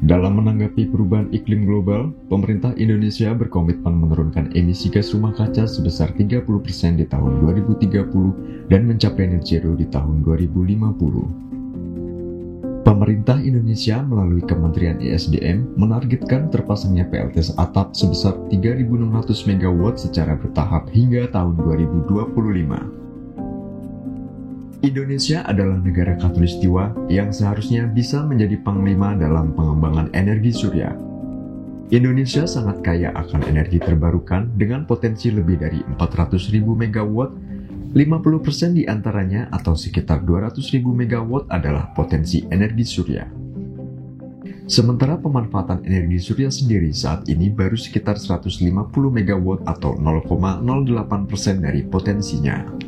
Dalam menanggapi perubahan iklim global, pemerintah Indonesia berkomitmen menurunkan emisi gas rumah kaca sebesar 30% di tahun 2030 dan mencapai net zero di tahun 2050. Pemerintah Indonesia melalui Kementerian ESDM menargetkan terpasangnya PLTS atap sebesar 3.600 MW secara bertahap hingga tahun 2025. Indonesia adalah negara khatulistiwa yang seharusnya bisa menjadi panglima dalam pengembangan energi surya. Indonesia sangat kaya akan energi terbarukan dengan potensi lebih dari 400.000 MW, 50% diantaranya atau sekitar 200.000 MW adalah potensi energi surya. Sementara pemanfaatan energi surya sendiri saat ini baru sekitar 150 MW atau 0,08% dari potensinya.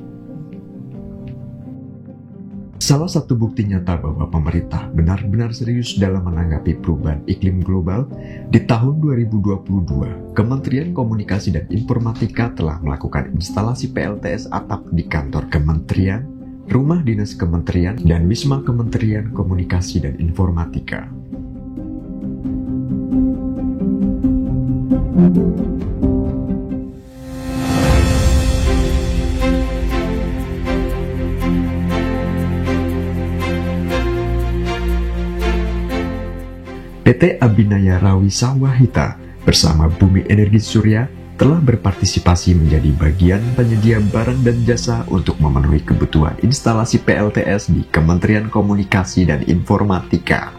Salah satu bukti nyata bahwa pemerintah benar-benar serius dalam menanggapi perubahan iklim global, di tahun 2022, Kementerian Komunikasi dan Informatika telah melakukan instalasi PLTS atap di kantor kementerian, rumah dinas kementerian, dan wisma Kementerian Komunikasi dan Informatika. PT Abinaya Rawi Sawahita bersama Bumi Energi Surya telah berpartisipasi menjadi bagian penyedia barang dan jasa untuk memenuhi kebutuhan instalasi PLTS di Kementerian Komunikasi dan Informatika.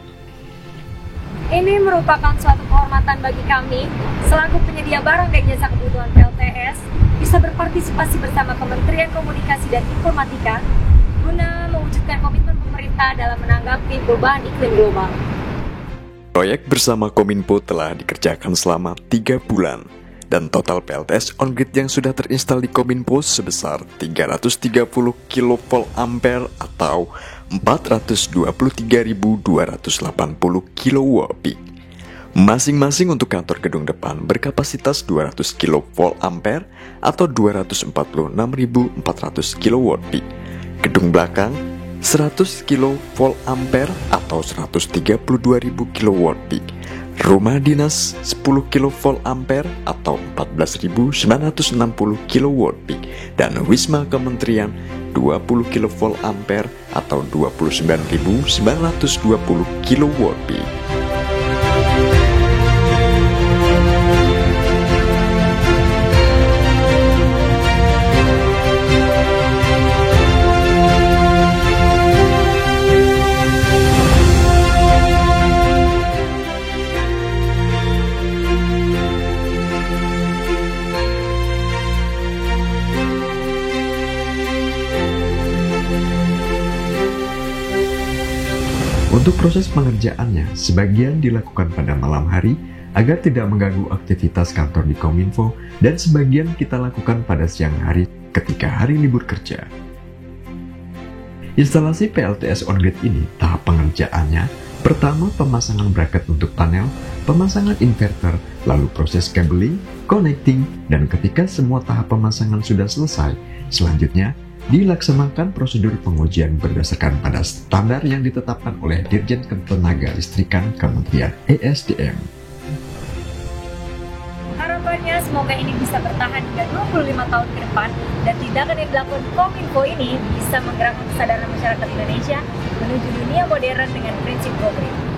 Ini merupakan suatu kehormatan bagi kami selaku penyedia barang dan jasa kebutuhan PLTS bisa berpartisipasi bersama Kementerian Komunikasi dan Informatika guna mewujudkan komitmen pemerintah dalam menanggapi perubahan iklim global. Proyek bersama Kominfo telah dikerjakan selama 3 bulan dan total PLTS on-grid yang sudah terinstal di Kominfo sebesar 330 kV ampere atau 423.280 kW peak. Masing-masing untuk kantor gedung depan berkapasitas 200 kV ampere atau 246.400 kW peak. Gedung belakang 100 kV ampere atau 132.000 kW peak. Rumah dinas 10 kV ampere atau 14.960 kW peak dan wisma kementerian 20 kV ampere atau 29.920 kW peak. Untuk proses pengerjaannya, sebagian dilakukan pada malam hari agar tidak mengganggu aktivitas kantor di Kominfo dan sebagian kita lakukan pada siang hari ketika hari libur kerja. Instalasi PLTS on-grid ini tahap pengerjaannya pertama pemasangan bracket untuk panel, pemasangan inverter, lalu proses cabling, connecting, dan ketika semua tahap pemasangan sudah selesai, selanjutnya dilaksanakan prosedur pengujian berdasarkan pada standar yang ditetapkan oleh Dirjen Ketenagalistrikan Kementerian ESDM. Harapannya semoga ini bisa bertahan hingga 25 tahun ke depan dan tindakan yang dilakukan Kominfo ini bisa menggerakkan kesadaran masyarakat Indonesia menuju dunia modern dengan prinsip go green.